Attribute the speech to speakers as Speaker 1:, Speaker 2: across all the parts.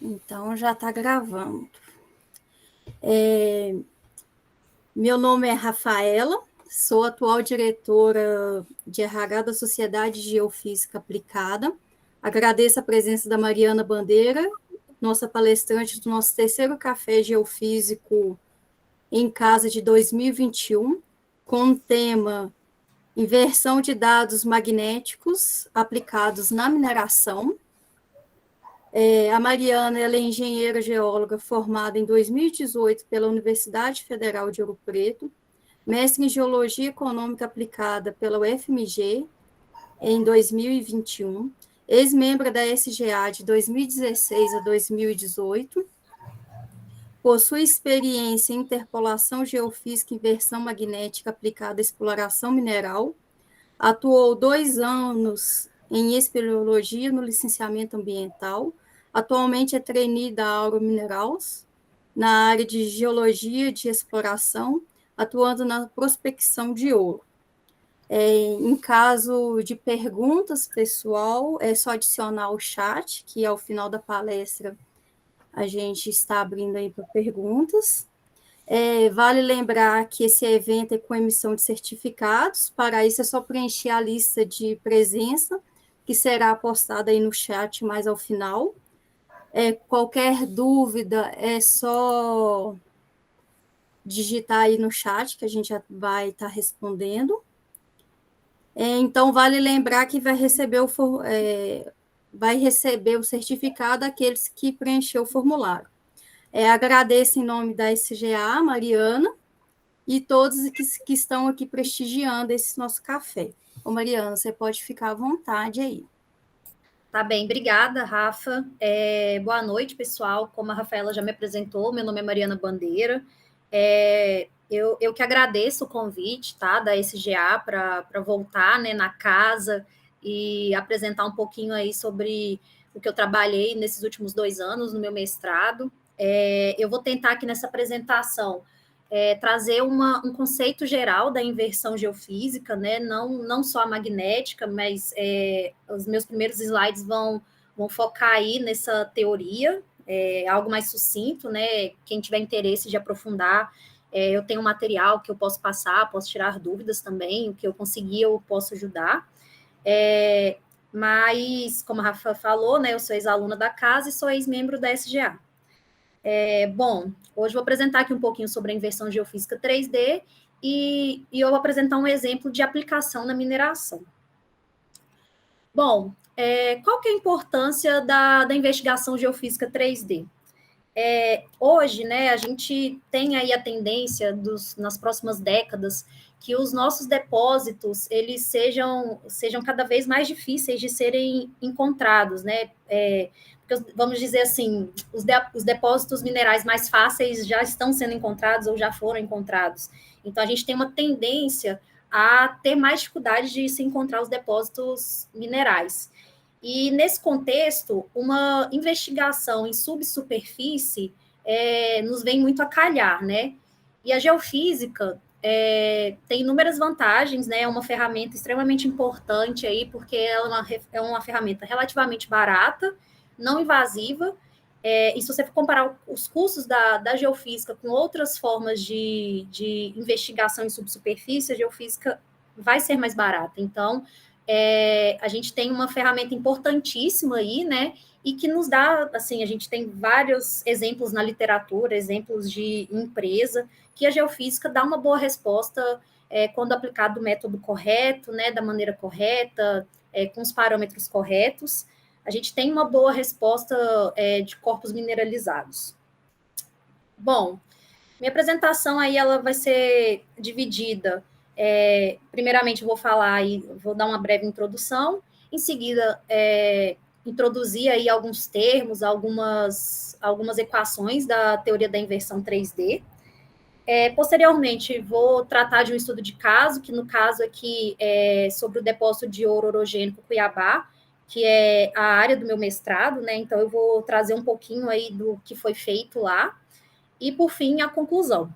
Speaker 1: Então, já está gravando. Meu nome é Rafaela, sou atual diretora de RH da Sociedade de Geofísica Aplicada. Agradeço a presença da Mariana Bandeira, nossa palestrante do nosso terceiro Café Geofísico em Casa de 2021, com o tema Inversão de dados magnéticos aplicados na mineração. A Mariana ela é engenheira geóloga formada em 2018 pela Universidade Federal de Ouro Preto, mestre em Geologia Econômica Aplicada pela UFMG em 2021, ex-membro da SGA de 2016 a 2018, possui experiência em interpolação geofísica e inversão magnética aplicada à exploração mineral, atuou 2 anos em espeleologia no licenciamento ambiental, atualmente é trainee da Auro Minerals, na área de geologia de exploração, atuando na prospecção de ouro. Em caso de perguntas, pessoal, é só adicionar o chat, que ao final da palestra a gente está abrindo aí para perguntas. Vale lembrar que esse evento é com emissão de certificados, para isso é só preencher a lista de presença, que será postada aí no chat mais ao final. Qualquer dúvida é só digitar aí no chat, que a gente já vai estar respondendo. Então, vale lembrar que vai receber o certificado aqueles que preencher o formulário. Agradeço em nome da SGA, Mariana, e todos que estão aqui prestigiando esse nosso café. Ô, Mariana, você pode ficar à vontade aí.
Speaker 2: Tá bem, obrigada, Rafa. Boa noite, pessoal. Como a Rafaela já me apresentou, meu nome é Mariana Bandeira. Eu que agradeço o convite, tá, da SGA para voltar, né, na casa e apresentar um pouquinho aí sobre o que eu trabalhei nesses últimos 2 anos no meu mestrado. Eu vou tentar aqui nessa apresentação trazer um conceito geral da inversão geofísica, né? Não só a magnética, mas os meus primeiros slides vão focar aí nessa teoria, algo mais sucinto, né? Quem tiver interesse de aprofundar, eu tenho um material que eu posso passar, posso tirar dúvidas também, o que eu conseguir eu posso ajudar. Mas, como a Rafa falou, né, eu sou ex-aluna da casa e sou ex-membro da SGA. Bom, hoje vou apresentar aqui um pouquinho sobre a inversão geofísica 3D e eu vou apresentar um exemplo de aplicação na mineração. Bom, qual que é a importância da investigação geofísica 3D? Hoje, né, a gente tem aí a tendência nas próximas décadas que os nossos depósitos eles sejam cada vez mais difíceis de serem encontrados, né? Porque, vamos dizer assim, os depósitos minerais mais fáceis já estão sendo encontrados ou já foram encontrados. Então, a gente tem uma tendência a ter mais dificuldade de se encontrar os depósitos minerais. E, nesse contexto, uma investigação em subsuperfície nos vem muito a calhar, né? E a geofísica tem inúmeras vantagens, né? É uma ferramenta extremamente importante aí, porque ela é uma ferramenta relativamente barata, não invasiva, e se você for comparar os custos da geofísica com outras formas de investigação em subsuperfície, a geofísica vai ser mais barata. Então, a gente tem uma ferramenta importantíssima aí, né? E que nos dá, assim, a gente tem vários exemplos na literatura, exemplos de empresa, que a geofísica dá uma boa resposta quando aplicado do método correto, né? Da maneira correta, com os parâmetros corretos. A gente tem uma boa resposta de corpos mineralizados. Bom, minha apresentação aí ela vai ser dividida. Primeiramente, eu vou falar e vou dar uma breve introdução. Em seguida, introduzir aí alguns termos, algumas equações da teoria da inversão 3D. Posteriormente, vou tratar de um estudo de caso, que no caso aqui é sobre o depósito de ouro orogênico Cuiabá, que é a área do meu mestrado, né? Então, eu vou trazer um pouquinho aí do que foi feito lá. E, por fim, a conclusão.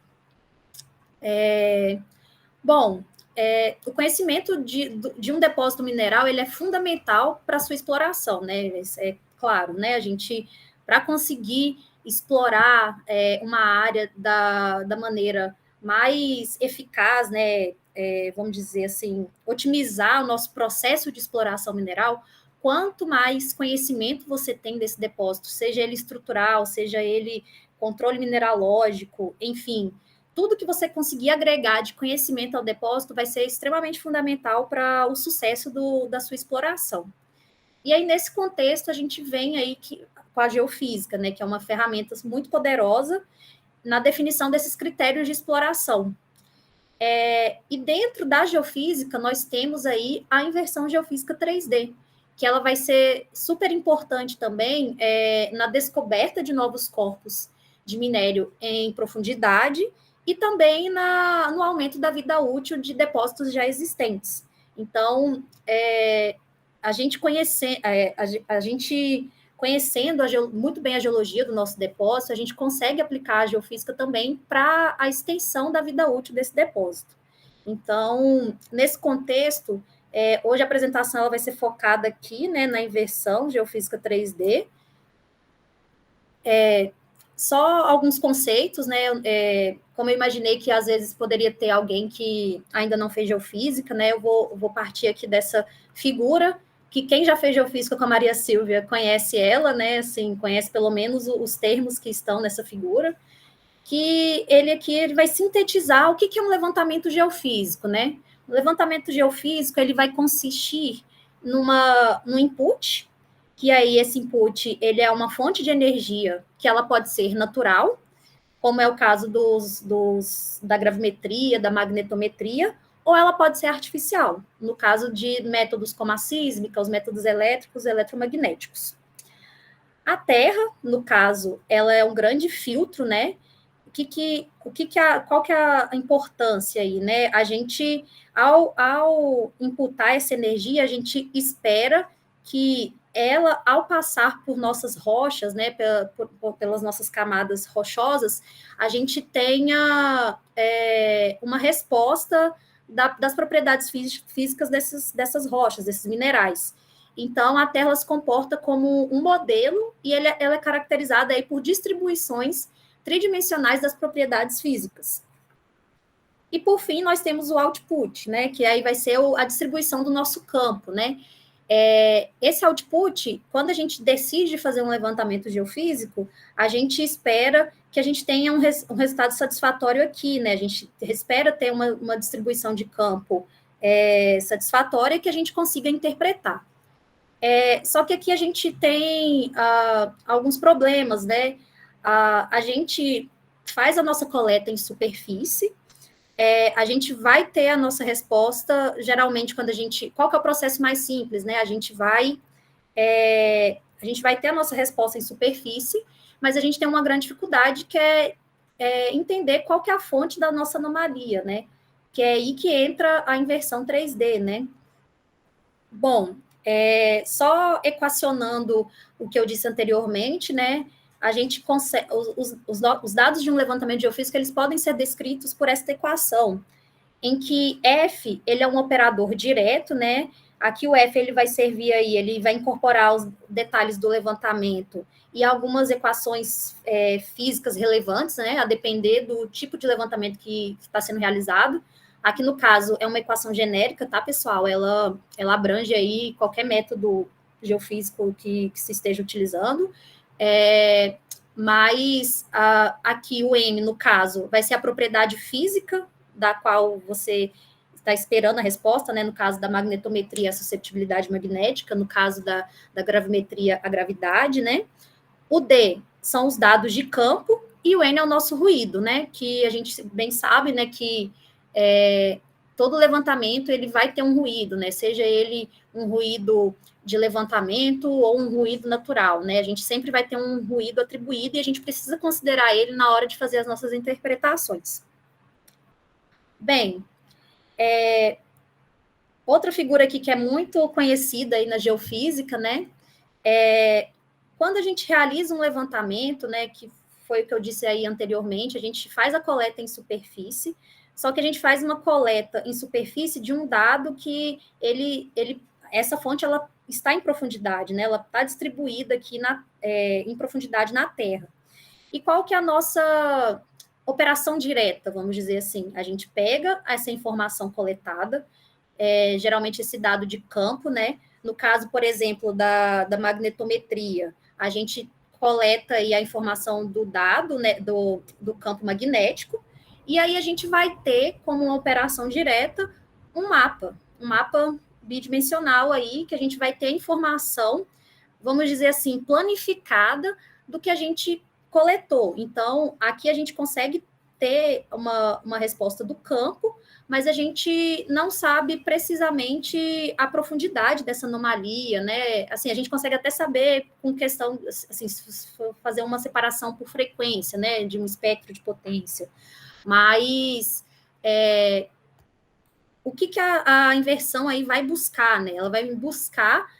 Speaker 2: Bom, o conhecimento de um depósito mineral ele é fundamental para a sua exploração, né? É claro, né? para conseguir explorar uma área da maneira mais eficaz, né, vamos dizer assim, otimizar o nosso processo de exploração mineral, quanto mais conhecimento você tem desse depósito, seja ele estrutural, seja ele controle mineralógico, enfim, tudo que você conseguir agregar de conhecimento ao depósito vai ser extremamente fundamental para o sucesso da sua exploração. E aí, nesse contexto, a gente vem aí com a geofísica, né, que é uma ferramenta muito poderosa na definição desses critérios de exploração. E dentro da geofísica, nós temos aí a inversão geofísica 3D, que ela vai ser super importante também na descoberta de novos corpos de minério em profundidade e também no aumento da vida útil de depósitos já existentes. Então, a gente conhecendo muito bem a geologia do nosso depósito, a gente consegue aplicar a geofísica também para a extensão da vida útil desse depósito. Então, nesse contexto, hoje a apresentação ela vai ser focada aqui, né, na inversão geofísica 3D. Só alguns conceitos, né? Como eu imaginei que às vezes poderia ter alguém que ainda não fez geofísica, né? Eu vou partir aqui dessa figura, que quem já fez geofísica com a Maria Silvia conhece ela, né? Assim, conhece pelo menos os termos que estão nessa figura, que ele vai sintetizar o que é um levantamento geofísico, né? O levantamento geofísico ele vai consistir no input, que aí esse input ele é uma fonte de energia que ela pode ser natural, como é o caso da gravimetria, da magnetometria, ou ela pode ser artificial, no caso de métodos como a sísmica, os métodos elétricos, eletromagnéticos. A Terra, no caso, ela é um grande filtro, né? Qual que é a importância aí, né? A gente, ao imputar essa energia, a gente espera que ela, ao passar por nossas rochas, né, pelas nossas camadas rochosas, a gente tenha uma resposta das propriedades físicas dessas rochas, desses minerais. Então, a Terra se comporta como um modelo e ela é caracterizada aí por distribuições tridimensionais das propriedades físicas. E, por fim, nós temos o output, né, que aí vai ser a distribuição do nosso campo, né? Esse output, quando a gente decide fazer um levantamento geofísico, a gente espera que a gente tenha um resultado satisfatório aqui, né? A gente espera ter uma distribuição de campo satisfatória que a gente consiga interpretar. Só que aqui a gente tem alguns problemas, né? A gente faz a nossa coleta em superfície, a gente vai ter a nossa resposta, geralmente, qual que é o processo mais simples, né? A gente vai ter a nossa resposta em superfície, mas a gente tem uma grande dificuldade que é entender qual que é a fonte da nossa anomalia, né? Que é aí que entra a inversão 3D, né? Bom, só equacionando o que eu disse anteriormente, né? A gente consegue, os dados de um levantamento geofísico, eles podem ser descritos por esta equação, em que F, ele é um operador direto, né? Aqui o F, ele vai servir aí, ele vai incorporar os detalhes do levantamento e algumas equações físicas relevantes, né? A depender do tipo de levantamento que está sendo realizado. Aqui, no caso, é uma equação genérica, tá, pessoal? Ela abrange aí qualquer método geofísico que se esteja utilizando. Mas aqui o M, no caso, vai ser a propriedade física da qual você está esperando a resposta, né? No caso da magnetometria, a susceptibilidade magnética, no caso da gravimetria, a gravidade, né? O D são os dados de campo e o N é o nosso ruído, né? Que a gente bem sabe, né? Que todo levantamento ele vai ter um ruído, né? Seja ele um ruído de levantamento ou um ruído natural, né? A gente sempre vai ter um ruído atribuído e a gente precisa considerar ele na hora de fazer as nossas interpretações. Bem, outra figura aqui que é muito conhecida aí na geofísica, né? Quando a gente realiza um levantamento, né? Que foi o que eu disse aí anteriormente, a gente faz a coleta em superfície, só que a gente faz uma coleta em superfície de um dado que essa fonte ela está em profundidade, né? Ela está distribuída aqui em profundidade na Terra. E qual que é a nossa operação direta, vamos dizer assim? A gente pega essa informação coletada, geralmente esse dado de campo, né? No caso, por exemplo, da magnetometria, a gente coleta aí a informação do dado, né, do campo magnético, e aí a gente vai ter como uma operação direta um mapa bidimensional aí, que a gente vai ter informação, vamos dizer assim, planificada do que a gente coletou. Então, aqui a gente consegue ter uma resposta do campo, mas a gente não sabe precisamente a profundidade dessa anomalia, né? Assim, a gente consegue até saber com questão, assim, se for fazer uma separação por frequência, né, de um espectro de potência. Mas o que a inversão aí vai buscar, né? Ela vai buscar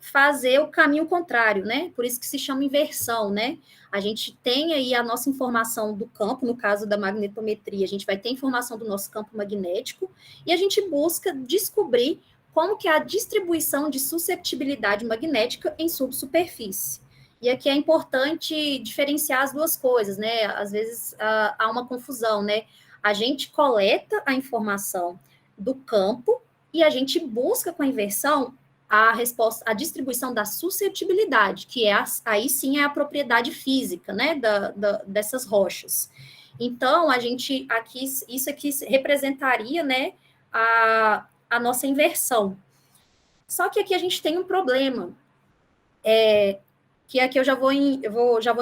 Speaker 2: fazer o caminho contrário, né? Por isso que se chama inversão, né? A gente tem aí a nossa informação do campo, no caso da magnetometria, a gente vai ter informação do nosso campo magnético e a gente busca descobrir como que é a distribuição de susceptibilidade magnética em subsuperfície. E aqui é importante diferenciar as duas coisas, né? Às vezes há uma confusão, né? A gente coleta a informação do campo e a gente busca com a inversão a resposta, a distribuição da suscetibilidade, que aí sim é a propriedade física, né, dessas rochas. Então, a gente aqui, isso aqui representaria, né, a nossa inversão. Só que aqui a gente tem um problema, que aqui eu já vou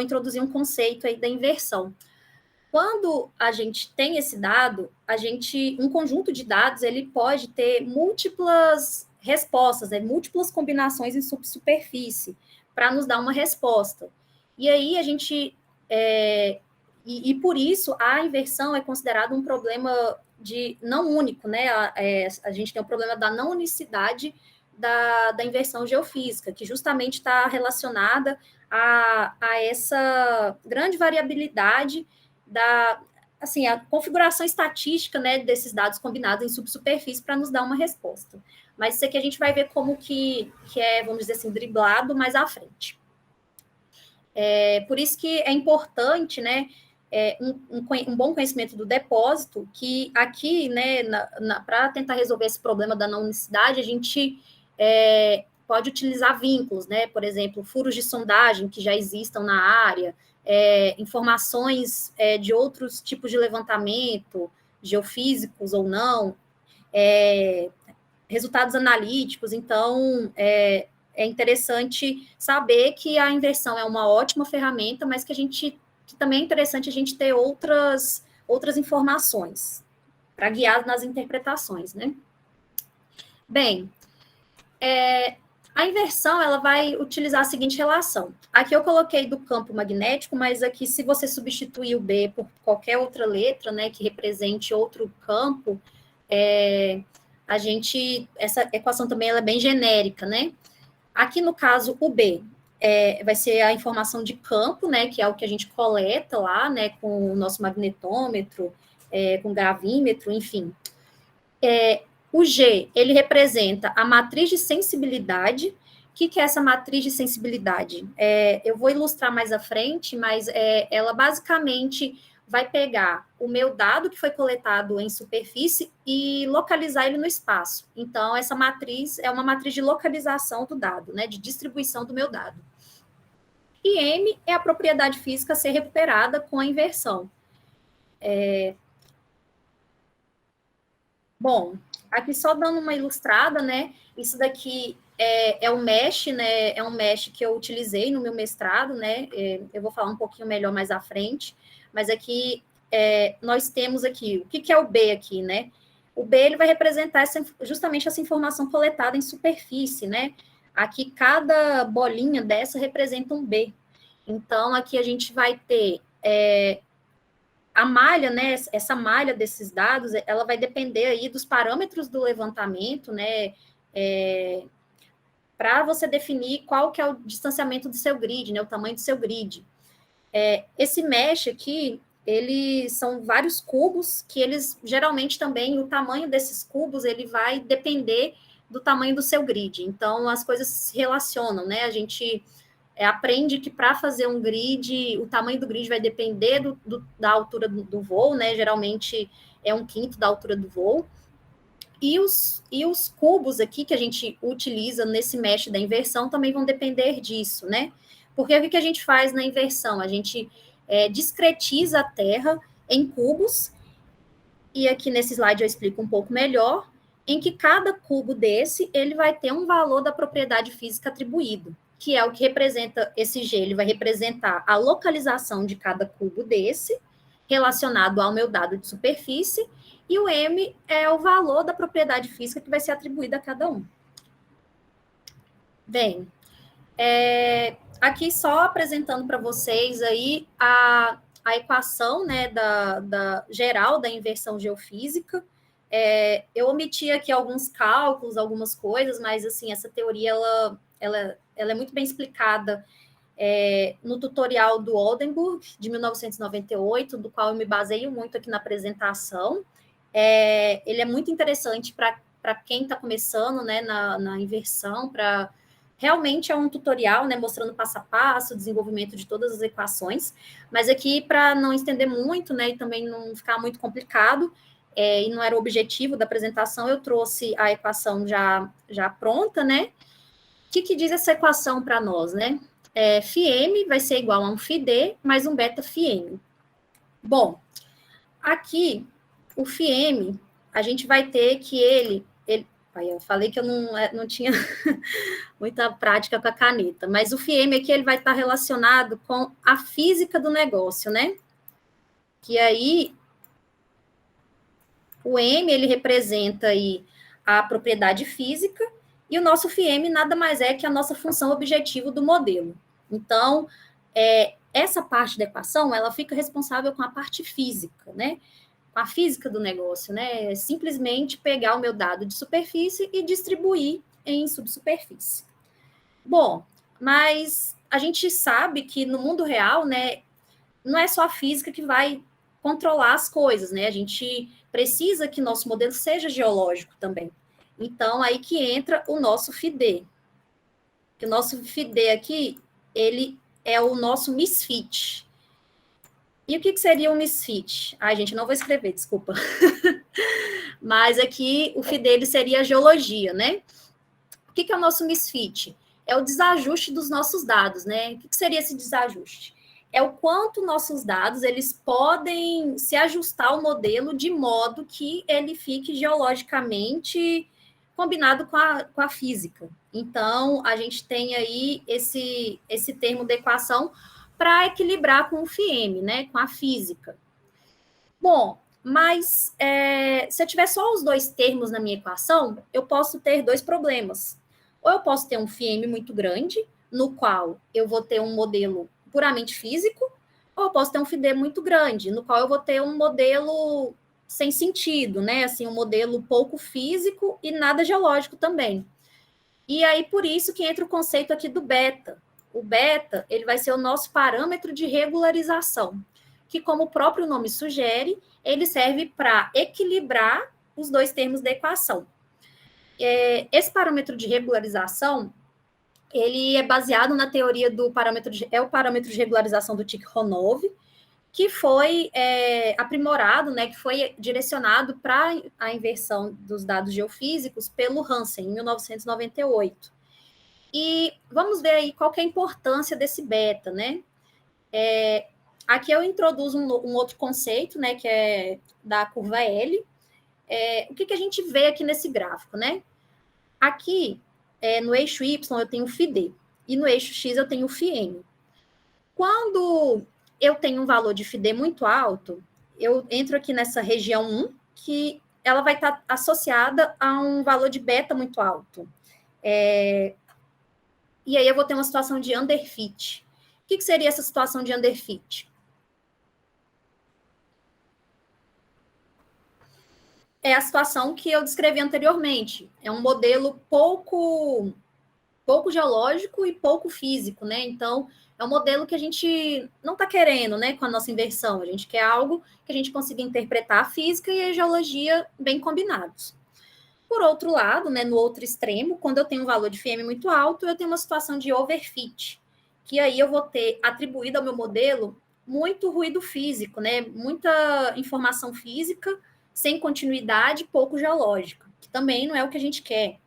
Speaker 2: introduzir um conceito aí da inversão. Quando a gente tem esse dado, um conjunto de dados, ele pode ter múltiplas respostas, né, múltiplas combinações em subsuperfície, para nos dar uma resposta. E aí a gente, e por isso a inversão é considerada um problema não único, né? A gente tem o problema da não unicidade da inversão geofísica, que justamente está relacionada a essa grande variabilidade assim, a configuração estatística, né, desses dados combinados em subsuperfície para nos dar uma resposta. Mas isso aqui a gente vai ver como que é, vamos dizer assim, driblado mais à frente. Por isso que é importante, né, um bom conhecimento do depósito, que aqui, né, para tentar resolver esse problema da não unicidade, a gente pode utilizar vínculos, né, por exemplo, furos de sondagem que já existam na área, informações de outros tipos de levantamento, geofísicos ou não, resultados analíticos. Então, é interessante saber que a inversão é uma ótima ferramenta, mas que também é interessante a gente ter outras informações para guiar nas interpretações, né? Bem, a inversão, ela vai utilizar a seguinte relação. Aqui eu coloquei do campo magnético, mas aqui, se você substituir o B por qualquer outra letra, né, que represente outro campo, essa equação também ela é bem genérica, né? Aqui, no caso, o B vai ser a informação de campo, né, que é o que a gente coleta lá, né, com o nosso magnetômetro, com gravímetro, enfim. O G, ele representa a matriz de sensibilidade. O que é essa matriz de sensibilidade? Eu vou ilustrar mais à frente, mas ela basicamente vai pegar o meu dado que foi coletado em superfície e localizar ele no espaço. Então, essa matriz é uma matriz de localização do dado, né, de distribuição do meu dado. E M é a propriedade física a ser recuperada com a inversão. Bom, aqui só dando uma ilustrada, né? Isso daqui é um mesh, né? É um mesh que eu utilizei no meu mestrado, né? Eu vou falar um pouquinho melhor mais à frente, mas aqui nós temos aqui, o que é o B aqui, né? O B ele vai representar justamente essa informação coletada em superfície, né? Aqui cada bolinha dessa representa um B. Então, aqui a gente vai ter a malha, né, essa malha desses dados, ela vai depender aí dos parâmetros do levantamento, né, para você definir qual que é o distanciamento do seu grid, né, o tamanho do seu grid. Esse mesh aqui, eles são vários cubos, que eles, geralmente também, o tamanho desses cubos, ele vai depender do tamanho do seu grid. Então, as coisas se relacionam, né? A gente aprende que para fazer um grid, o tamanho do grid vai depender da altura do voo, né? Geralmente é 1/5 da altura do voo. E os cubos aqui que a gente utiliza nesse mesh da inversão também vão depender disso, né? Porque o que a gente faz na inversão? A gente discretiza a Terra em cubos, e aqui nesse slide eu explico um pouco melhor, em que cada cubo desse, ele vai ter um valor da propriedade física atribuído, que é o que representa esse G, ele vai representar a localização de cada cubo desse, relacionado ao meu dado de superfície, e o M é o valor da propriedade física que vai ser atribuída a cada um. Bem, aqui só apresentando para vocês aí a equação, né, da geral da inversão geofísica. Eu omiti aqui alguns cálculos, algumas coisas, mas assim, essa teoria ela é muito bem explicada no tutorial do Oldenburg, de 1998, do qual eu me baseio muito aqui na apresentação. Ele é muito interessante para quem está começando, né, na inversão, realmente é um tutorial, né, mostrando passo a passo o desenvolvimento de todas as equações, mas aqui, para não estender muito, né, e também não ficar muito complicado, e não era o objetivo da apresentação, eu trouxe a equação já pronta, né? O que diz essa equação para nós, né? φm vai ser igual a um φd mais um beta φm. Bom, aqui, o φm, a gente vai ter que ele eu falei que eu não tinha muita prática com a caneta, mas o FIEM aqui ele vai estar relacionado com a física do negócio, né? Que aí o M ele representa aí a propriedade física e o nosso FIEM nada mais é que a nossa função objetivo do modelo. Então, essa parte da equação ela fica responsável com a parte física, né? Com a física do negócio, né? É simplesmente pegar o meu dado de superfície e distribuir em subsuperfície. Bom, mas a gente sabe que no mundo real, né, não é só a física que vai controlar as coisas, né? A gente precisa que nosso modelo seja geológico também. Então, aí que entra o nosso FID. Que o nosso FID aqui, ele é o nosso misfit. E o que seria um misfit? Ai, gente, não vou escrever, desculpa. Mas aqui o FID dele seria a geologia, né? O que é o nosso misfit? É o desajuste dos nossos dados, né? O que seria esse desajuste? É o quanto nossos dados eles podem se ajustar ao modelo de modo que ele fique geologicamente combinado com a física. Então, a gente tem aí esse termo da equação para equilibrar com o FIEM, né? Com a física. Bom, mas se eu tiver só os dois termos na minha equação, eu posso ter dois problemas. Ou eu posso ter um FIEM muito grande, no qual eu vou ter um modelo puramente físico, ou eu posso ter um FID muito grande, no qual eu vou ter um modelo sem sentido, né? Assim, um modelo pouco físico e nada geológico também. E aí, por isso que entra o conceito aqui do beta. O beta, ele vai ser o nosso parâmetro de regularização, que, como o próprio nome sugere, ele serve para equilibrar os dois termos da equação. Esse parâmetro de regularização, ele é baseado na teoria do parâmetro o parâmetro de regularização do Tikhonov, que foi aprimorado, né, que foi direcionado para a inversão dos dados geofísicos pelo Hansen, em 1998. E vamos ver aí qual que é a importância desse beta, né? Aqui eu introduzo um outro conceito, né, que é da curva L. O que a gente vê aqui nesse gráfico, né? Aqui, no eixo Y, eu tenho o FID, e no eixo X eu tenho o FIM. Quando eu tenho um valor de FID muito alto, eu entro aqui nessa região 1, que ela vai estar associada a um valor de beta muito alto. E aí eu vou ter uma situação de underfit. O que seria essa situação de underfit? É a situação que eu descrevi anteriormente. É um modelo pouco geológico e pouco físico, né? Então, é um modelo que a gente não está querendo, né, com a nossa inversão. A gente quer algo que a gente consiga interpretar a física e a geologia bem combinados. Por outro lado, né, no outro extremo, quando eu tenho um valor de FIM muito alto, eu tenho uma situação de overfit, que aí eu vou ter atribuído ao meu modelo muito ruído físico, né, muita informação física, sem continuidade, pouco geológica, que também não é o que a gente quer.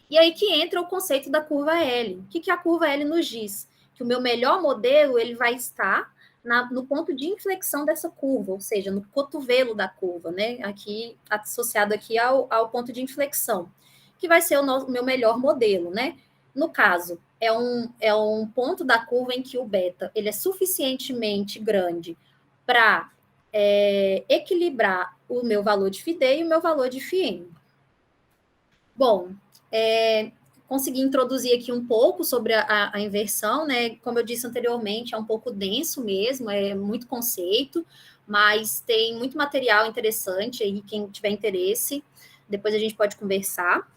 Speaker 2: E aí que entra o conceito da curva L. O que a curva L nos diz? Que o meu melhor modelo ele vai estar no ponto de inflexão dessa curva, ou seja, no cotovelo da curva, né? Aqui associado aqui ao ponto de inflexão, que vai ser o meu melhor modelo, né? No caso, é um ponto da curva em que o beta ele é suficientemente grande para equilibrar o meu valor de FID e o meu valor de FIM. Bom, consegui introduzir aqui um pouco sobre a inversão, né? Como eu disse anteriormente, é um pouco denso mesmo, é muito conceito, mas tem muito material interessante aí, quem tiver interesse, depois a gente pode conversar.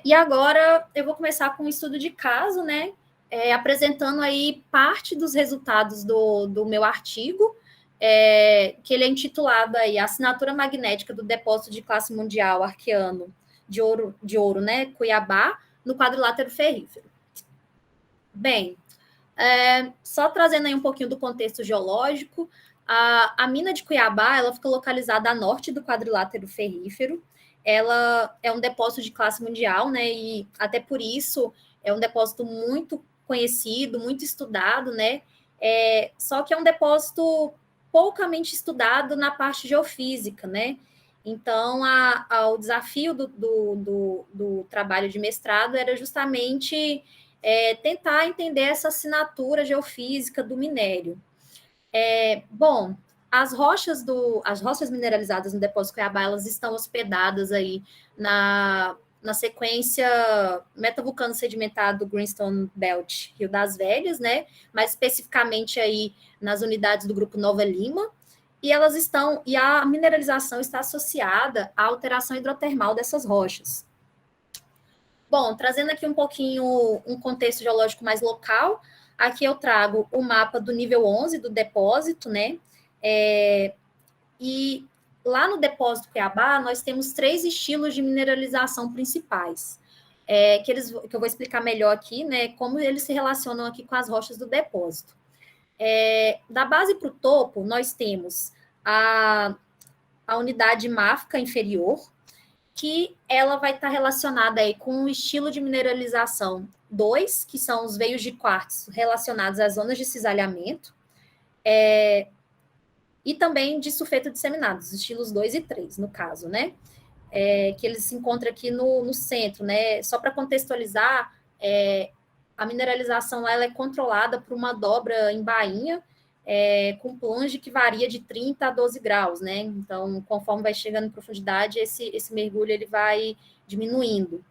Speaker 2: E agora eu vou começar com um estudo de caso, né? Apresentando aí parte dos resultados do meu artigo, que ele é intitulado aí Assinatura Magnética do Depósito de Classe Mundial Arqueano de ouro, né, Cuiabá, no quadrilátero ferrífero. Bem, só trazendo aí um pouquinho do contexto geológico, a mina de Cuiabá, ela fica localizada a norte do quadrilátero ferrífero, ela é um depósito de classe mundial, né, e até por isso é um depósito muito conhecido, muito estudado, né, só que é um depósito poucamente estudado na parte geofísica, né, então o desafio do trabalho de mestrado era justamente tentar entender essa assinatura geofísica do minério. Bom, as rochas mineralizadas no depósito Cuiabá, elas estão hospedadas aí na sequência metavulcano sedimentar do Greenstone Belt Rio das Velhas, né? Mais especificamente aí nas unidades do grupo Nova Lima, e a mineralização está associada à alteração hidrotermal dessas rochas. Bom, trazendo aqui um pouquinho um contexto geológico mais local, aqui eu trago o mapa do nível 11 do depósito, né? E lá no depósito Cuiabá, nós temos 3 estilos de mineralização principais, que eu vou explicar melhor aqui, né? Como eles se relacionam aqui com as rochas do depósito. Da base para o topo, nós temos a unidade máfica inferior, que ela vai estar relacionada aí com o estilo de mineralização 2, que são os veios de quartzo relacionados às zonas de cisalhamento, e também de sulfeto disseminado, os estilos 2 e 3, no caso, né? Que eles se encontram aqui no centro, né? Só para contextualizar, a mineralização ela é controlada por uma dobra em bainha, com plunge que varia de 30 a 12 graus, né? Então, conforme vai chegando em profundidade, esse mergulho ele vai diminuindo.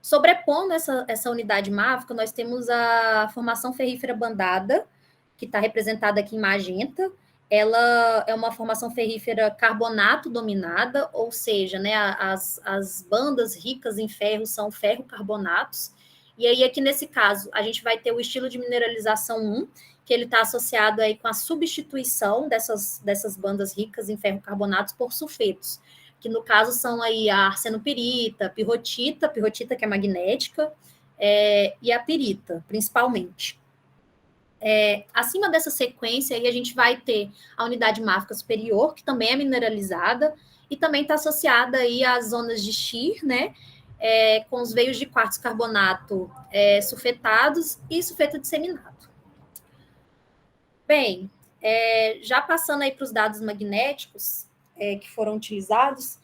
Speaker 2: Sobrepondo essa unidade máfica, nós temos a formação ferrífera bandada, que está representada aqui em magenta. Ela é uma formação ferrífera carbonato dominada, ou seja, né, as bandas ricas em ferro são ferrocarbonatos. E aí, aqui nesse caso, a gente vai ter o estilo de mineralização 1, que ele está associado aí com a substituição dessas bandas ricas em ferrocarbonatos por sulfetos, que no caso são aí a arsenopirita, pirrotita que é magnética, e a pirita, principalmente. Acima dessa sequência, aí a gente vai ter a unidade máfica superior, que também é mineralizada, e também está associada aí às zonas de shear, né, com os veios de quartzo carbonato sulfetados e sulfeto disseminado. Bem, já passando aí para os dados magnéticos que foram utilizados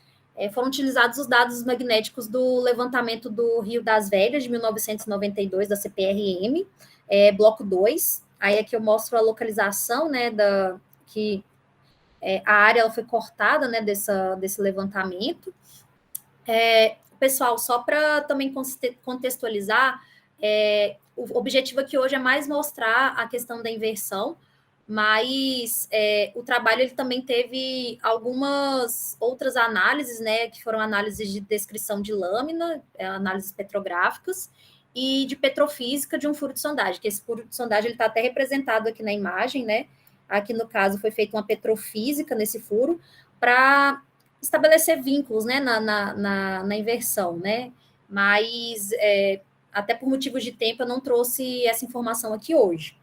Speaker 2: os dados magnéticos do levantamento do Rio das Velhas, de 1992, da CPRM, bloco 2. Aí aqui eu mostro a localização, né, a área ela foi cortada, né, desse levantamento. Pessoal, só para também contextualizar, o objetivo aqui hoje é mais mostrar a questão da inversão, mas o trabalho ele também teve algumas outras análises, né, que foram análises de descrição de lâmina, análises petrográficas, e de petrofísica de um furo de sondagem, que esse furo de sondagem ele está até representado aqui na imagem, né? Aqui no caso foi feita uma petrofísica nesse furo para estabelecer vínculos, né, na inversão, né? Mas, até por motivos de tempo, eu não trouxe essa informação aqui hoje.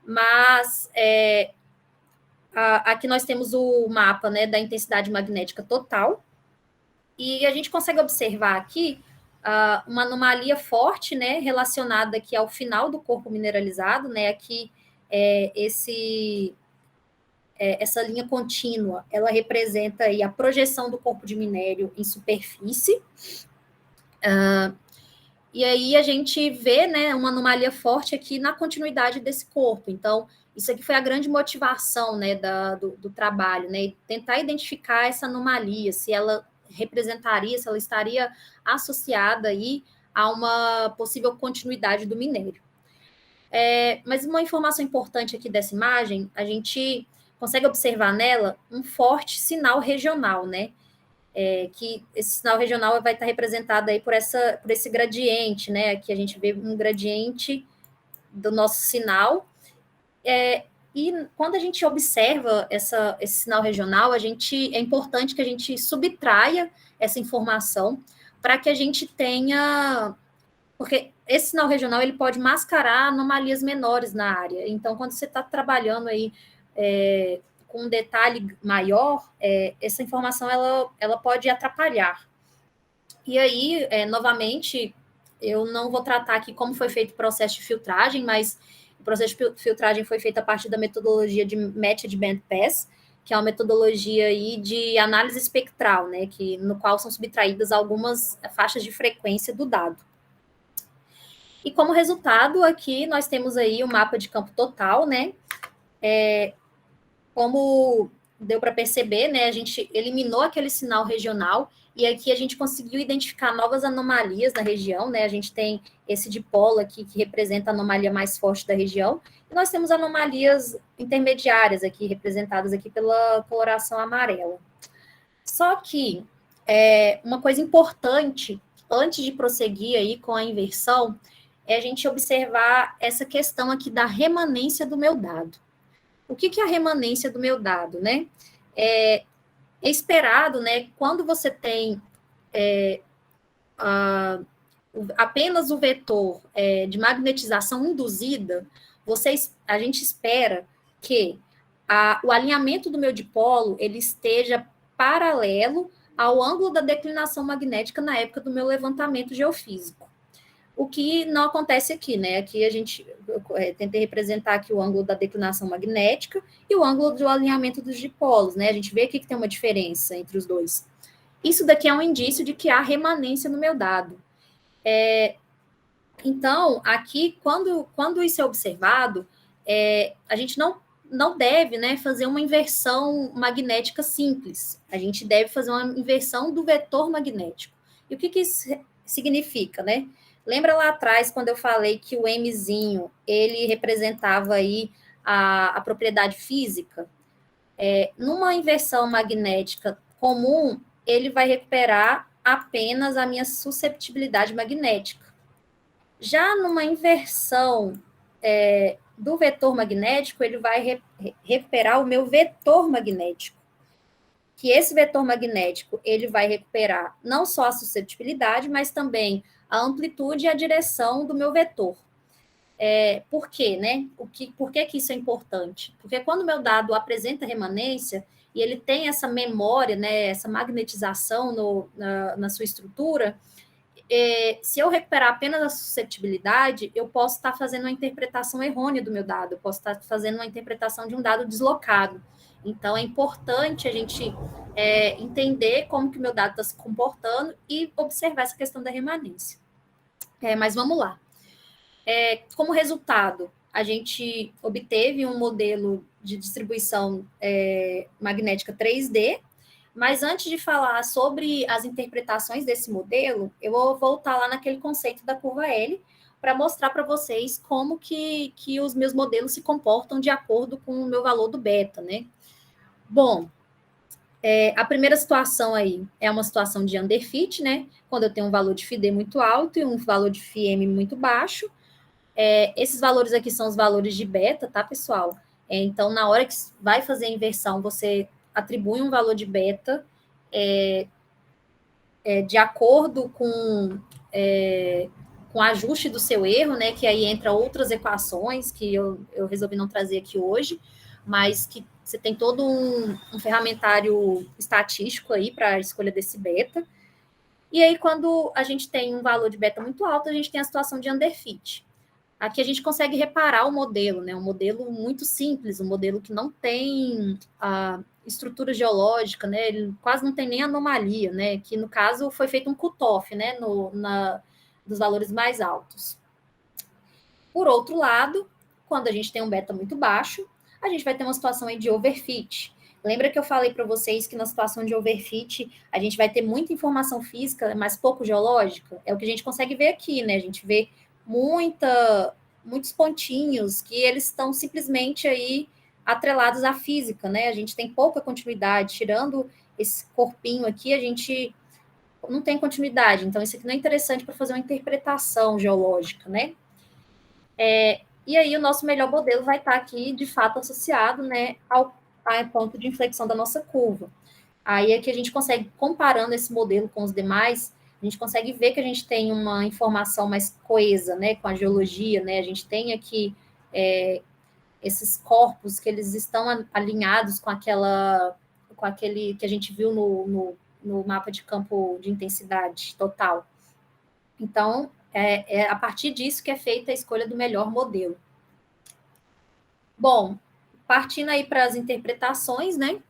Speaker 2: Mas, aqui nós temos o mapa, né, da intensidade magnética total, e a gente consegue observar aqui uma anomalia forte, né, relacionada aqui ao final do corpo mineralizado, né, aqui essa linha contínua, ela representa aí a projeção do corpo de minério em superfície, e aí a gente vê, né, uma anomalia forte aqui na continuidade desse corpo. Então, isso aqui foi a grande motivação, né, do trabalho, né, tentar identificar essa anomalia, se ela representaria, se ela estaria associada aí a uma possível continuidade do minério. Mas uma informação importante aqui dessa imagem, a gente consegue observar nela um forte sinal regional, né? Que esse sinal regional vai estar representado aí por esse gradiente, né? Aqui a gente vê um gradiente do nosso sinal. E quando a gente observa esse sinal regional, é importante que a gente subtraia essa informação para que a gente tenha, porque esse sinal regional ele pode mascarar anomalias menores na área. Então, quando você está trabalhando aí com um detalhe maior, essa informação ela pode atrapalhar. E aí, novamente, eu não vou tratar aqui como foi feito o processo de filtragem, mas o processo de filtragem foi feito a partir da metodologia de Matched Bandpass, que é uma metodologia aí de análise espectral, né, no qual são subtraídas algumas faixas de frequência do dado. E como resultado, aqui nós temos aí o mapa de campo total, né? Como deu para perceber, né? A gente eliminou aquele sinal regional e aqui a gente conseguiu identificar novas anomalias na região, né? A gente tem esse dipolo aqui que representa a anomalia mais forte da região, e nós temos anomalias intermediárias aqui, representadas aqui pela coloração amarela. Só que uma coisa importante, antes de prosseguir aí com a inversão, é a gente observar essa questão aqui da remanência do meu dado. O que é a remanência do meu dado, né? É esperado, né, quando você tem apenas o vetor de magnetização induzida, a gente espera que o alinhamento do meu dipolo ele esteja paralelo ao ângulo da declinação magnética na época do meu levantamento geofísico. O que não acontece aqui, né? Aqui eu tentei representar aqui o ângulo da declinação magnética e o ângulo do alinhamento dos dipolos, né? A gente vê aqui que tem uma diferença entre os dois. Isso daqui é um indício de que há remanência no meu dado. Então, aqui, quando isso é observado, a gente não deve, né, fazer uma inversão magnética simples. A gente deve fazer uma inversão do vetor magnético. E o que isso significa, né? Lembra lá atrás, quando eu falei que o Mzinho, ele representava aí a propriedade física? Numa inversão magnética comum, ele vai recuperar apenas a minha susceptibilidade magnética. Já numa inversão do vetor magnético, ele vai recuperar o meu vetor magnético. Que esse vetor magnético, ele vai recuperar não só a susceptibilidade, mas também a amplitude e a direção do meu vetor. Por quê, né? Por que isso é importante? Porque quando o meu dado apresenta remanência, e ele tem essa memória, né, essa magnetização na sua estrutura, se eu recuperar apenas a susceptibilidade, eu posso estar fazendo uma interpretação errônea do meu dado, eu posso estar fazendo uma interpretação de um dado deslocado. Então, é importante a gente entender como que o meu dado está se comportando e observar essa questão da remanência. Mas vamos lá. Como resultado, a gente obteve um modelo de distribuição magnética 3D, mas antes de falar sobre as interpretações desse modelo, eu vou voltar lá naquele conceito da curva L para mostrar para vocês como que os meus modelos se comportam de acordo com o meu valor do beta, né? Bom, a primeira situação aí é uma situação de underfit, né? Quando eu tenho um valor de FD muito alto e um valor de FM muito baixo. Esses valores aqui são os valores de beta, tá, pessoal? Então, na hora que vai fazer a inversão, você atribui um valor de beta de acordo com o ajuste do seu erro, né, que aí entra outras equações que eu resolvi não trazer aqui hoje, mas que você tem todo um ferramentário estatístico aí para a escolha desse beta. E aí, quando a gente tem um valor de beta muito alto, a gente tem a situação de underfit. Aqui a gente consegue reparar o modelo, né? Um modelo muito simples, um modelo que não tem a estrutura geológica, né? Ele quase não tem nem anomalia, né? Que no caso foi feito um cutoff, né? Dos valores mais altos. Por outro lado, quando a gente tem um beta muito baixo, a gente vai ter uma situação aí de overfit. Lembra que eu falei para vocês que na situação de overfit a gente vai ter muita informação física, mas pouco geológica? É o que a gente consegue ver aqui, né? A gente vê muitos pontinhos que eles estão simplesmente aí atrelados à física, né? A gente tem pouca continuidade, tirando esse corpinho aqui, a gente não tem continuidade. Então, isso aqui não é interessante para fazer uma interpretação geológica, né? E aí o nosso melhor modelo vai estar aqui, de fato, associado, né, ao ponto de inflexão da nossa curva. Aí é que a gente consegue, comparando esse modelo com os demais, a gente consegue ver que a gente tem uma informação mais coesa, né, com a geologia, né, a gente tem aqui esses corpos que eles estão alinhados com aquele que a gente viu no mapa de campo de intensidade total. Então, é a partir disso que é feita a escolha do melhor modelo. Bom, partindo aí para as interpretações, né?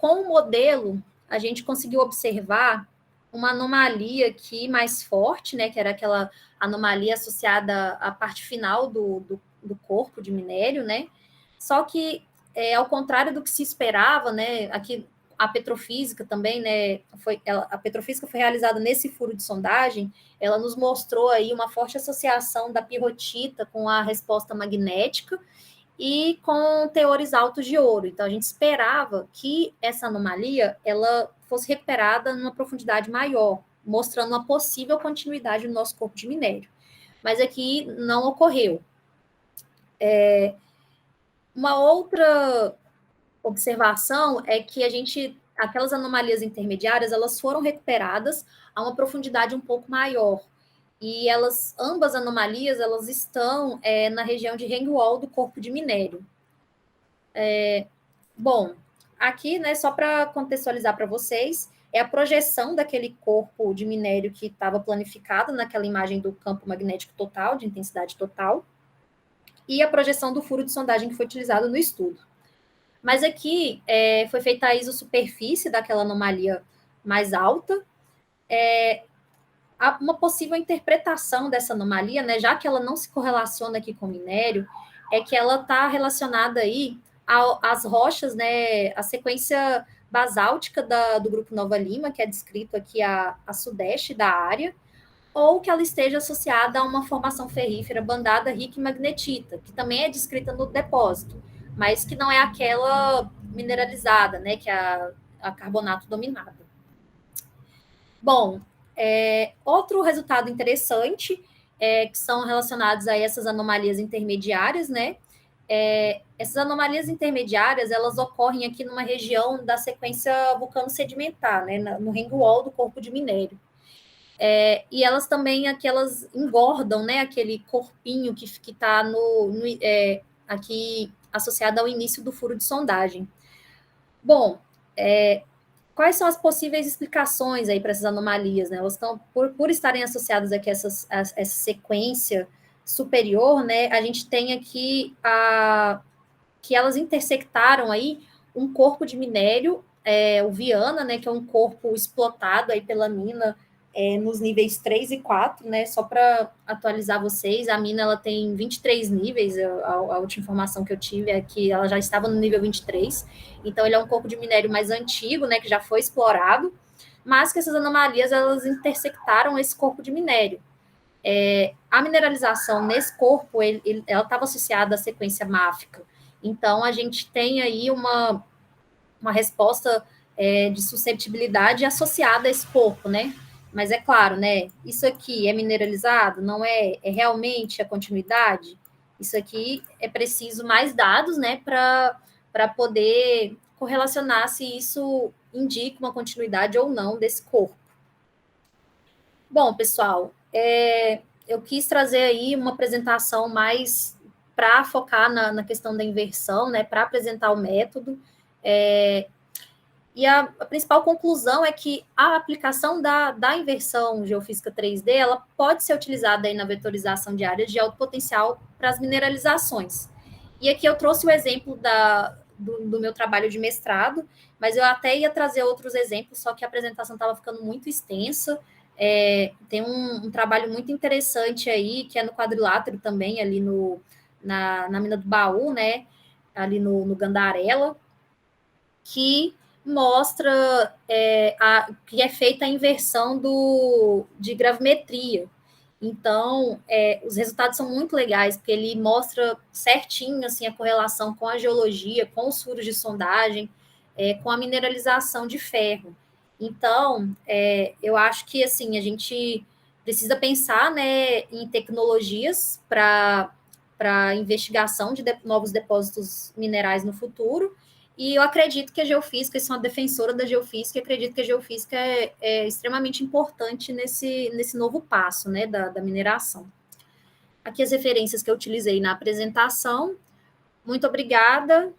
Speaker 2: Com o modelo, a gente conseguiu observar uma anomalia aqui mais forte, né? Que era aquela anomalia associada à parte final do corpo de minério, né? Só que, ao contrário do que se esperava, né? Aqui a petrofísica também, né? A petrofísica foi realizada nesse furo de sondagem, ela nos mostrou aí uma forte associação da pirrotita com a resposta magnética e com teores altos de ouro. Então, a gente esperava que essa anomalia ela fosse recuperada numa profundidade maior, mostrando uma possível continuidade no nosso corpo de minério. Mas aqui não ocorreu. Uma outra observação é que aquelas anomalias intermediárias, elas foram recuperadas a uma profundidade um pouco maior. E ambas anomalias, elas estão na região de hangwall do corpo de minério. Bom, aqui, né, só para contextualizar para vocês, é a projeção daquele corpo de minério que estava planificado naquela imagem do campo magnético total, de intensidade total, e a projeção do furo de sondagem que foi utilizado no estudo. Mas aqui foi feita a isosuperfície daquela anomalia mais alta. Uma possível interpretação dessa anomalia, né, já que ela não se correlaciona aqui com o minério, é que ela está relacionada aí às rochas, né, a sequência basáltica do grupo Nova Lima, que é descrito aqui a sudeste da área, ou que ela esteja associada a uma formação ferrífera bandada rica em magnetita, que também é descrita no depósito, mas que não é aquela mineralizada, né, que é a carbonato dominada. Bom, outro resultado interessante que são relacionados a essas anomalias intermediárias, né? Essas anomalias intermediárias, elas ocorrem aqui numa região da sequência vulcano-sedimentar, né? No hangwall do corpo de minério. E elas também, aqui, elas engordam, né? Aquele corpinho que está aqui associado ao início do furo de sondagem. Bom, quais são as possíveis explicações aí para essas anomalias, né? Elas estão, por estarem associadas aqui a essa sequência superior, né? A gente tem aqui que elas intersectaram aí um corpo de minério, o Viana, né? Que é um corpo explotado aí pela mina nos níveis 3 e 4, né? Só para atualizar vocês, a mina ela tem 23 níveis, a última informação que eu tive é que ela já estava no nível 23, então ele é um corpo de minério mais antigo, né? Que já foi explorado, mas que essas anomalias elas intersectaram esse corpo de minério. A mineralização nesse corpo, ela estava associada à sequência máfica, então a gente tem aí uma resposta de suscetibilidade associada a esse corpo, né? Mas é claro, né? Isso aqui é mineralizado? Não é? É realmente a continuidade? Isso aqui é preciso mais dados, né? Para poder correlacionar se isso indica uma continuidade ou não desse corpo. Bom, pessoal, eu quis trazer aí uma apresentação mais para focar na questão da inversão, né, para apresentar o método. E a principal conclusão é que a aplicação da inversão geofísica 3D, ela pode ser utilizada aí na vetorização de áreas de alto potencial para as mineralizações. E aqui eu trouxe o exemplo do meu trabalho de mestrado, mas eu até ia trazer outros exemplos, só que a apresentação estava ficando muito extensa. Tem um trabalho muito interessante aí, que é no quadrilátero também, ali na mina do Baú, né? Ali no Gandarela, que mostra que é feita a inversão de gravimetria. Então, os resultados são muito legais, porque ele mostra certinho assim, a correlação com a geologia, com os furos de sondagem, com a mineralização de ferro. Então, eu acho que assim, a gente precisa pensar, né, em tecnologias para investigação de novos depósitos minerais no futuro. E eu acredito que a geofísica, eu sou uma defensora da geofísica, e acredito que a geofísica é extremamente importante nesse novo passo, né, da mineração. Aqui as referências que eu utilizei na apresentação. Muito obrigada.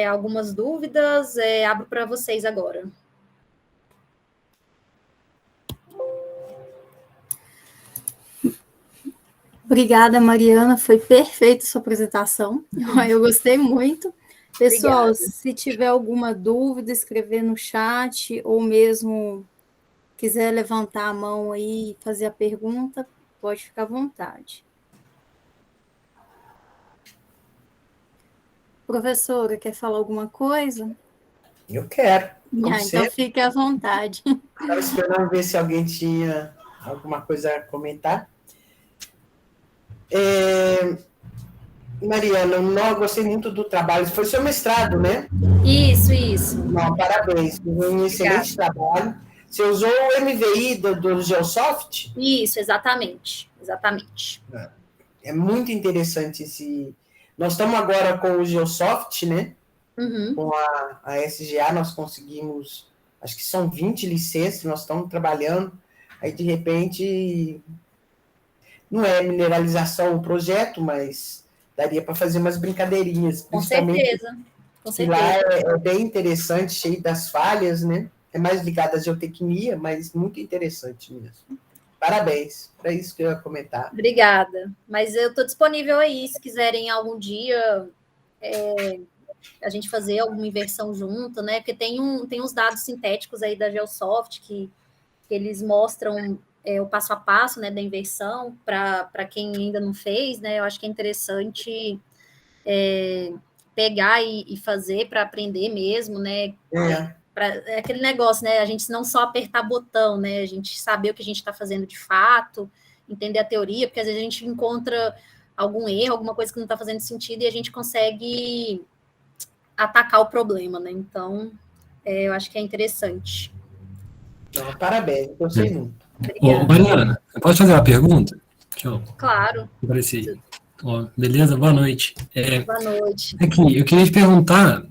Speaker 2: Algumas dúvidas, abro para vocês agora.
Speaker 1: Obrigada, Mariana, foi perfeita a sua apresentação, eu gostei muito. Pessoal, obrigada. Se tiver alguma dúvida, escrever no chat, ou mesmo quiser levantar a mão aí e fazer a pergunta, pode ficar à vontade. Professora, quer falar alguma coisa?
Speaker 3: Eu quero.
Speaker 1: Então fique à vontade.
Speaker 3: Estava esperando ver se alguém tinha alguma coisa a comentar. Mariana, eu gostei muito do trabalho. Foi seu mestrado, né?
Speaker 2: Isso.
Speaker 3: Não, parabéns. Foi um excelente trabalho. Você usou o MVI do Geosoft?
Speaker 2: Isso, exatamente.
Speaker 3: É muito interessante esse... Nós estamos agora com o Geosoft, né?
Speaker 2: Uhum.
Speaker 3: Com a SGA, nós conseguimos, acho que são 20 licenças, nós estamos trabalhando. Aí, de repente, não é mineralização o projeto, mas daria para fazer umas brincadeirinhas.
Speaker 2: Com certeza.
Speaker 3: Lá é bem interessante, cheio das falhas, né? É mais ligado à geotecnia, mas muito interessante mesmo. Parabéns, para isso que eu ia comentar.
Speaker 2: Obrigada. Mas eu estou disponível aí, se quiserem algum dia a gente fazer alguma inversão junto, né? Porque tem uns dados sintéticos aí da Geosoft que eles mostram o passo a passo, né, da inversão para quem ainda não fez, né? Eu acho que é interessante pegar e fazer para aprender mesmo, né? É aquele negócio, né? A gente não só apertar botão, né? A gente saber o que a gente está fazendo de fato, entender a teoria, porque às vezes a gente encontra algum erro, alguma coisa que não está fazendo sentido e a gente consegue atacar o problema, né? Então, eu acho que é interessante.
Speaker 3: Não, parabéns, gostei muito.
Speaker 4: Ô, Mariana, eu posso fazer uma pergunta?
Speaker 2: Claro.
Speaker 4: Beleza? Boa noite.
Speaker 2: Boa noite.
Speaker 4: Aqui, eu queria te perguntar,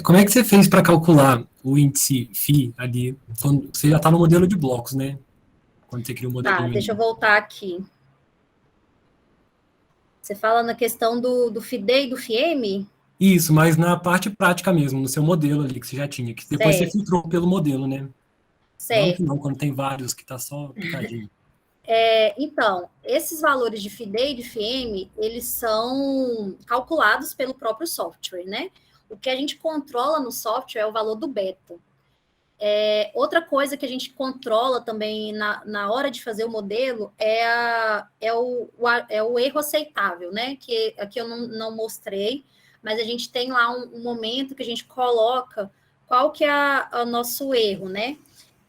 Speaker 4: como é que você fez para calcular o índice Φ ali, quando você já está no modelo de blocos, né? Quando você cria o modelo.
Speaker 2: Tá, deixa eu voltar aqui. Você fala na questão do FIDE e do FIEM?
Speaker 4: Isso, mas na parte prática mesmo, no seu modelo ali que você já tinha, que depois você filtrou pelo modelo, né?
Speaker 2: Certo.
Speaker 4: Não, quando tem vários que está só picadinho.
Speaker 2: Então, esses valores de FIDE e de FIEM, eles são calculados pelo próprio software, né? O que a gente controla no software é o valor do beta. Outra coisa que a gente controla também na hora de fazer o modelo é o erro aceitável, né? Que aqui eu não mostrei, mas a gente tem lá um momento que a gente coloca qual que é o nosso erro, né?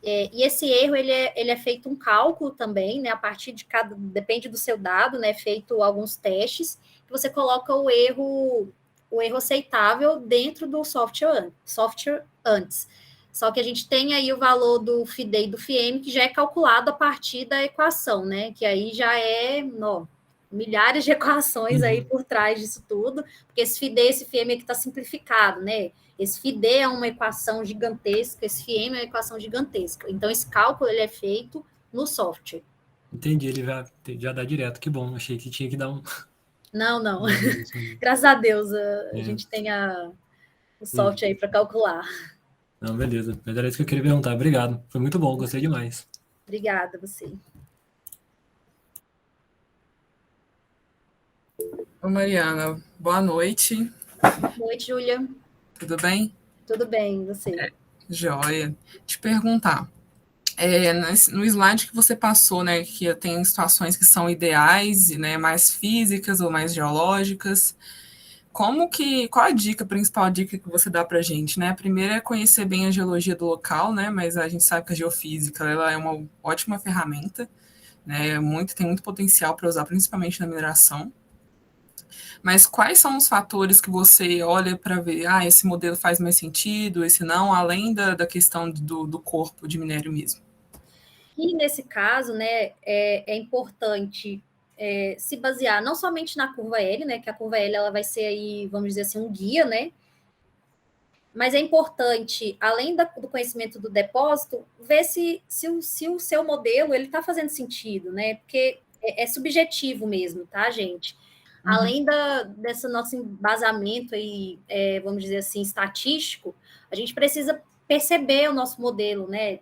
Speaker 2: E esse erro, ele é feito um cálculo também, né? A partir de depende do seu dado, né? Feito alguns testes, que você coloca o erro aceitável dentro do software antes. Só que a gente tem aí o valor do FIDE e do FIEM, que já é calculado a partir da equação, né? Que aí já é milhares de equações aí por trás disso tudo, porque esse FID, esse FIEM aqui está simplificado, né? Esse FID é uma equação gigantesca, esse FIEM é uma equação gigantesca. Então, esse cálculo ele é feito no software.
Speaker 4: Entendi, ele já dá direto. Que bom, achei que tinha que dar um.
Speaker 2: Não. Graças a Deus, a gente tem o software aí para calcular.
Speaker 4: Não, beleza. Mas era isso que eu queria perguntar. Obrigado. Foi muito bom, gostei demais.
Speaker 2: Obrigada a você.
Speaker 5: Ô, Mariana, boa noite.
Speaker 2: Boa noite, Júlia.
Speaker 5: Tudo bem?
Speaker 2: Tudo bem, e você?
Speaker 5: Joia. Te perguntar, no slide que você passou, né, que tem situações que são ideais, né, mais físicas ou mais geológicas, qual a dica, a principal dica que você dá pra gente, né? A primeira é conhecer bem a geologia do local, né, mas a gente sabe que a geofísica, ela é uma ótima ferramenta, né, tem muito potencial para usar, principalmente na mineração. Mas quais são os fatores que você olha para ver, esse modelo faz mais sentido, esse não, além da questão do corpo de minério mesmo?
Speaker 2: E nesse caso, né, é importante se basear não somente na curva L, né, que a curva L ela vai ser aí, vamos dizer assim, um guia, né, mas é importante, além do conhecimento do depósito, ver se o seu modelo ele está fazendo sentido, né, porque é subjetivo mesmo, tá, gente? Além desse nosso embasamento aí, vamos dizer assim, estatístico, a gente precisa perceber o nosso modelo, né?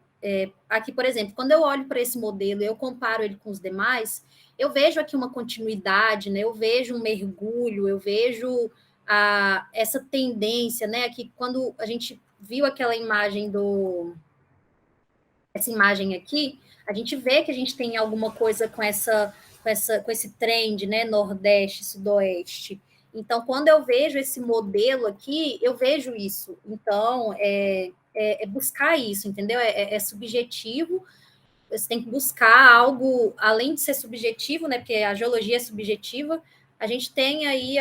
Speaker 2: Aqui, por exemplo, quando eu olho para esse modelo, eu comparo ele com os demais, eu vejo aqui uma continuidade, né? Eu vejo um mergulho, eu vejo essa tendência, né? Que quando a gente viu aquela imagem essa imagem aqui, a gente vê que a gente tem alguma coisa com esse trend, né, Nordeste, Sudoeste. Então, quando eu vejo esse modelo aqui, eu vejo isso. Então, é buscar isso, entendeu? É subjetivo. Você tem que buscar algo, além de ser subjetivo, né, porque a geologia é subjetiva, a gente tem aí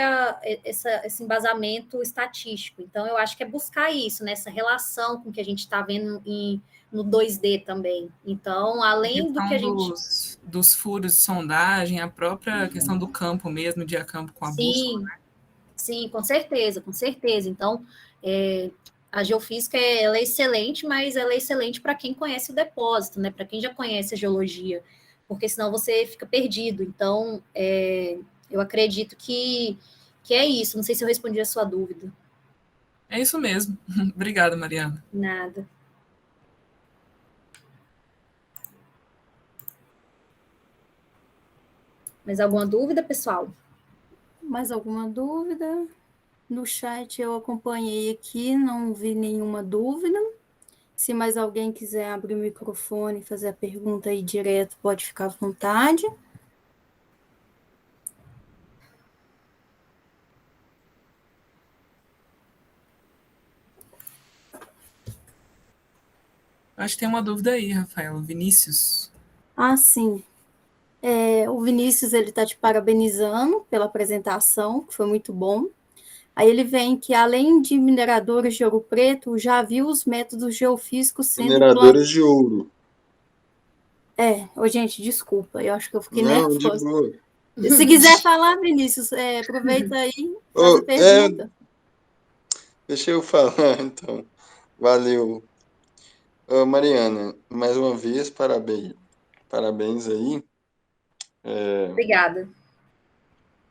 Speaker 2: esse embasamento estatístico. Então, eu acho que é buscar isso, né, essa relação com o que a gente está vendo no 2D também. Então, além do que a gente...
Speaker 5: dos furos de sondagem, a própria questão do campo mesmo, de a campo com a bússola, né?
Speaker 2: Sim, com certeza, com certeza. Então, a geofísica ela é excelente, mas ela é excelente para quem conhece o depósito, né? Para quem já conhece a geologia, porque senão você fica perdido. Então, eu acredito que é isso. Não sei se eu respondi a sua dúvida.
Speaker 5: É isso mesmo. Obrigada, Mariana.
Speaker 2: Nada. Mais alguma dúvida, pessoal?
Speaker 1: Mais alguma dúvida? No chat eu acompanhei aqui, não vi nenhuma dúvida. Se mais alguém quiser abrir o microfone e fazer a pergunta aí direto, pode ficar à vontade.
Speaker 5: Acho que tem uma dúvida aí, Rafael. Vinícius.
Speaker 1: Sim. O Vinícius ele está te parabenizando pela apresentação, que foi muito bom. Aí ele vem que, além de mineradores de Ouro Preto, já viu os métodos geofísicos sendo
Speaker 6: Mineradores de ouro.
Speaker 1: Gente, desculpa, eu acho que eu fiquei
Speaker 6: Não,
Speaker 1: nervosa.
Speaker 6: de boa.
Speaker 1: Se quiser falar, Vinícius, aproveita aí e faz a pergunta.
Speaker 6: Deixa eu falar, então. Valeu. Mariana, mais uma vez, parabéns aí.
Speaker 2: Obrigada.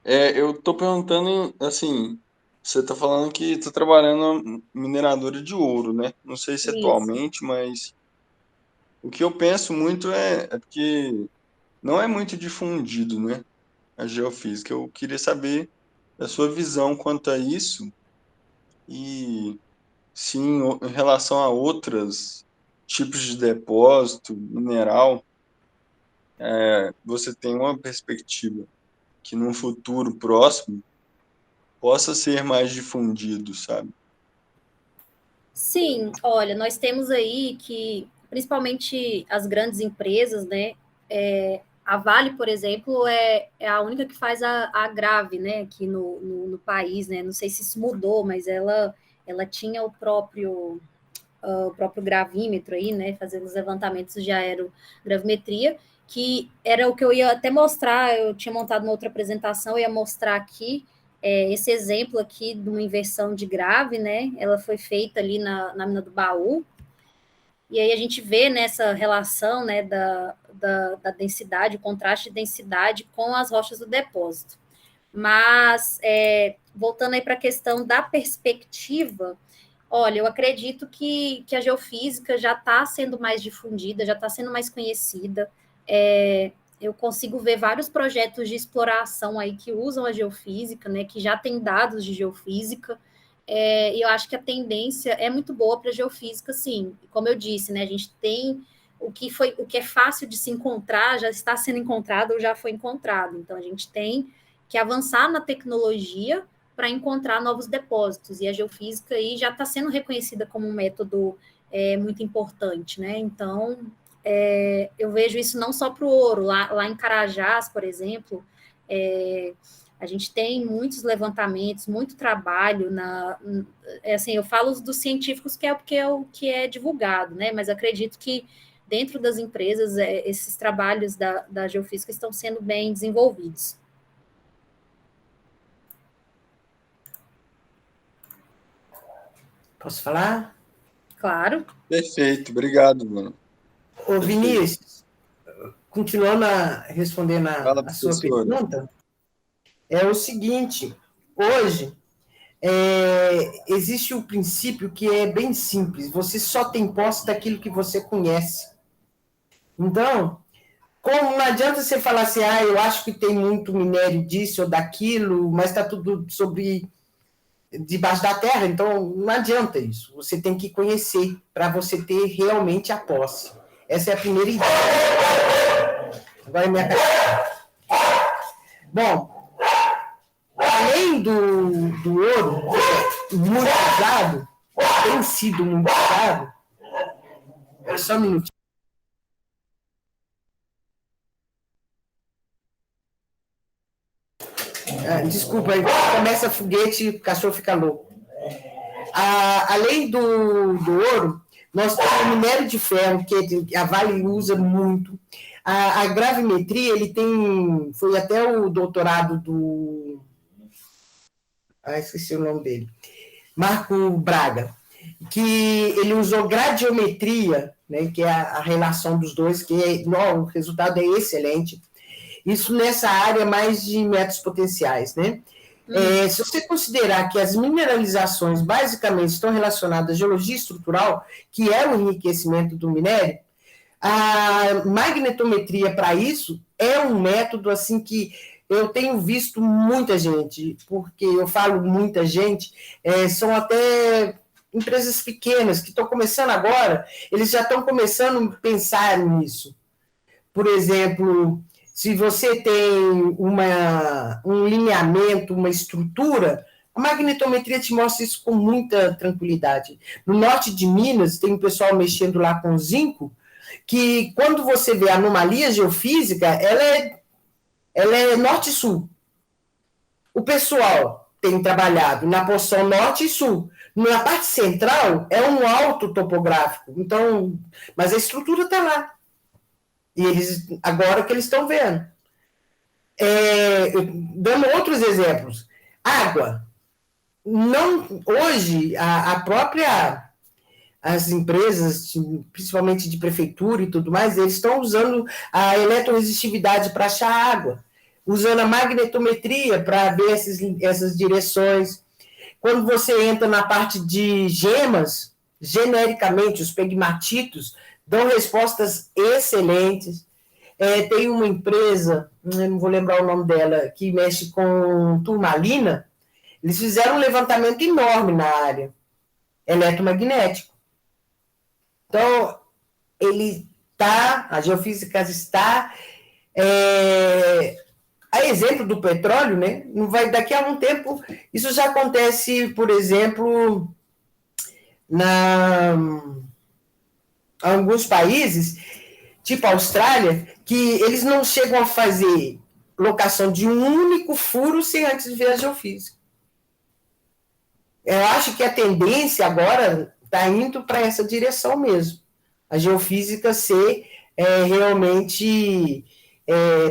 Speaker 6: Eu tô perguntando, assim, você tá falando que tá trabalhando mineradora de ouro, né? Não sei se
Speaker 2: Isso.
Speaker 6: atualmente, mas o que eu penso muito é porque não é muito difundido, né? A geofísica. Eu queria saber a sua visão quanto a isso e se em relação a outros tipos de depósito mineral, você tem uma perspectiva que num futuro próximo possa ser mais difundido, sabe?
Speaker 2: Sim, olha, nós temos aí que, principalmente as grandes empresas, né? A Vale, por exemplo, é a única que faz a Grave, né? Aqui no país, né? Não sei se isso mudou, mas ela tinha o próprio gravímetro aí, né? Fazendo os levantamentos de aerogravimetria. que era o que eu ia até mostrar, eu tinha montado uma outra apresentação, eu ia mostrar aqui, esse exemplo aqui de uma inversão de grave, né? Ela foi feita ali na mina do Baú, e aí a gente vê nessa relação, né, da densidade, o contraste de densidade com as rochas do depósito. Mas, voltando aí para a questão da perspectiva, olha, eu acredito que a geofísica já está sendo mais difundida, já está sendo mais conhecida. Eu consigo ver vários projetos de exploração aí que usam a geofísica, né, que já tem dados de geofísica, e eu acho que a tendência é muito boa para a geofísica, sim. Como eu disse, né, a gente tem o que é fácil de se encontrar, já está sendo encontrado ou já foi encontrado. Então, a gente tem que avançar na tecnologia para encontrar novos depósitos, e a geofísica aí já está sendo reconhecida como um método muito importante, né? Então, eu vejo isso não só para o ouro, lá em Carajás, por exemplo, a gente tem muitos levantamentos, muito trabalho assim, eu falo dos científicos que é o que é divulgado, né? Mas acredito que dentro das empresas esses trabalhos da geofísica estão sendo bem desenvolvidos.
Speaker 3: Posso falar?
Speaker 2: Claro.
Speaker 6: Perfeito, obrigado, mano.
Speaker 3: Ô, Vinícius, continuando respondendo
Speaker 6: Fala,
Speaker 3: a sua
Speaker 6: professor.
Speaker 3: pergunta, é o seguinte, hoje existe um princípio que é bem simples, você só tem posse daquilo que você conhece. Então, como não adianta você falar assim, eu acho que tem muito minério disso ou daquilo, mas está tudo debaixo da terra, então não adianta isso. Você tem que conhecer para você ter realmente a posse. Essa é a primeira ideia. Agora é minha Bom, além do ouro, muito usado, tem sido muito usado. Só um minutinho. Desculpa, aí começa foguete, o cachorro fica louco. Além do ouro, nós temos o minério de ferro, que a Vale usa muito. A gravimetria, ele tem... Foi até o doutorado do... esqueci o nome dele. Marco Braga, que ele usou gradiometria, né, que é a relação dos dois, o resultado é excelente. Isso nessa área mais de métodos potenciais, né? Se você considerar que as mineralizações basicamente estão relacionadas à geologia estrutural, que é o enriquecimento do minério, a magnetometria para isso é um método assim que eu tenho visto muita gente, porque eu falo muita gente, são até empresas pequenas que estão começando agora, eles já estão começando a pensar nisso. Por exemplo, se você tem um lineamento, uma estrutura, a magnetometria te mostra isso com muita tranquilidade. No norte de Minas, tem um pessoal mexendo lá com zinco, que quando você vê a anomalia geofísica, ela é norte e sul. O pessoal tem trabalhado na porção norte e sul. Na parte central, é um alto topográfico, então, mas a estrutura está lá. E agora que eles estão vendo. Dando outros exemplos. Água. Hoje, as empresas, principalmente de prefeitura e tudo mais, eles estão usando a eletroresistividade para achar água, usando a magnetometria para ver essas direções. Quando você entra na parte de gemas, genericamente, os pegmatitos dão respostas excelentes. Tem uma empresa, não vou lembrar o nome dela, que mexe com turmalina, eles fizeram um levantamento enorme na área eletromagnético. Então, a geofísica está... a exemplo do petróleo, né? Daqui a um tempo, isso já acontece, por exemplo, em alguns países, tipo a Austrália, que eles não chegam a fazer locação de um único furo sem antes ver a geofísica. Eu acho que a tendência agora está indo para essa direção mesmo. A geofísica ser realmente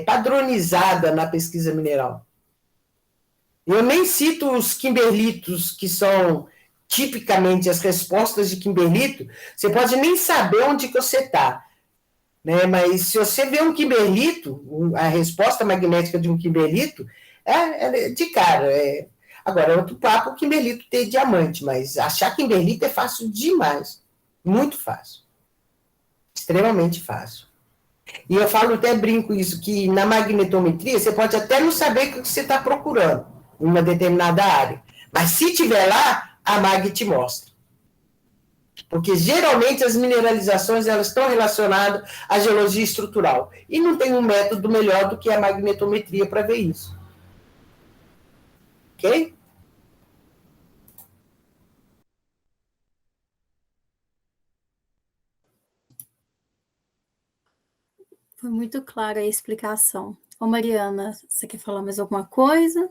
Speaker 3: padronizada na pesquisa mineral. Eu nem cito os kimberlitos, que são tipicamente as respostas de kimberlito, você pode nem saber onde que você está, né? Mas se você vê um kimberlito, a resposta magnética de um kimberlito, é de cara. Agora, é outro papo o kimberlito ter diamante, mas achar kimberlito é fácil demais, muito fácil, extremamente fácil. E eu falo, até brinco isso, que na magnetometria você pode até não saber o que você está procurando em uma determinada área, mas se tiver lá, a mag te mostra. Porque geralmente as mineralizações elas estão relacionadas à geologia estrutural. E não tem um método melhor do que a magnetometria para ver isso. Ok?
Speaker 1: Foi muito clara a explicação. Ô, Mariana, você quer falar mais alguma coisa?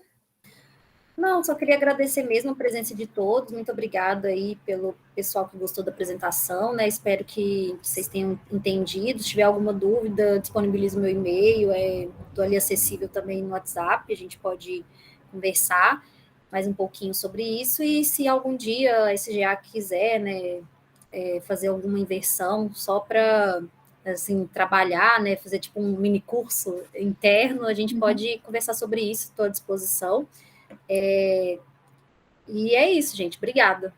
Speaker 2: Não, só queria agradecer mesmo a presença de todos. Muito obrigada aí pelo pessoal que gostou da apresentação, né? Espero que vocês tenham entendido. Se tiver alguma dúvida, disponibilizo meu e-mail, estou ali acessível também no WhatsApp, a gente pode conversar mais um pouquinho sobre isso. E se algum dia a SGA quiser, né, fazer alguma inversão só para assim, trabalhar, né, fazer tipo um mini curso interno, a gente pode conversar sobre isso, estou à disposição. E é isso, gente. Obrigada.